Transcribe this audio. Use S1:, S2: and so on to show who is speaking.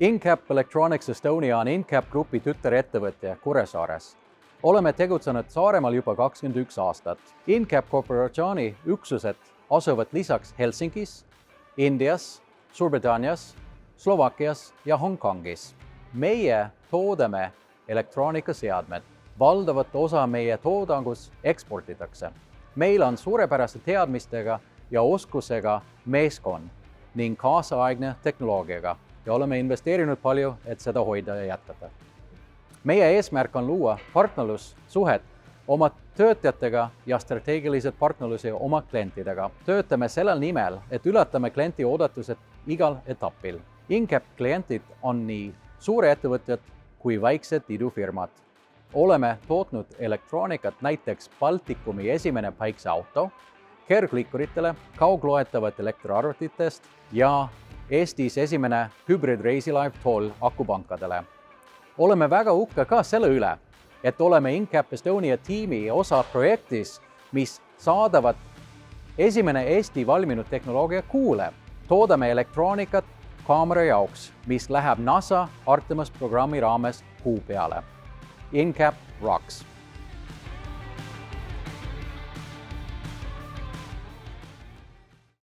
S1: InCap Electronics Estonia on InCap Grupi tütarettevõte Kuressaares. Oleme tegutsenud Saaremaal juba 21 aastat. InCap Corporatsiooni üksused asuvad lisaks Helsingis, Indias, Suurbritannias, Slovakkias ja Hongkongis. Meie toodame elektroonikaseadmed. Valdavat osa meie toodangus eksportitakse. Meil on suurepäraste teadmistega ja oskusega meeskond ning kaasaegne tehnoloogiaga ja oleme investeerinud palju, et seda hoida ja jätkata. Meie eesmärk on luua partnerlussuhet oma töötajatega ja strateegilised partnerlusi oma klientidega. Töötame sellel nimel, et ületame klienti oodatused igal etapil. InCap klientid on nii suurettevõtjad kui väiksed idufirmad. Oleme tootnud elektroonikat näiteks Baltikumi esimene päikseauto, kergliikuritele, kaugloetavat elektriarvutitest ja Eestis esimene hübriidreisilaev Toll akupankadele. Oleme väga uhke ka selle üle, et oleme InCap Estonia tiimi osa projektis, mis saadavad esimene Eesti valminud tehnoloogia Kuule. Toodame elektroonikat kaamera jaoks, mis läheb NASA Artemis programmi raames Kuu peale. InCap rocks!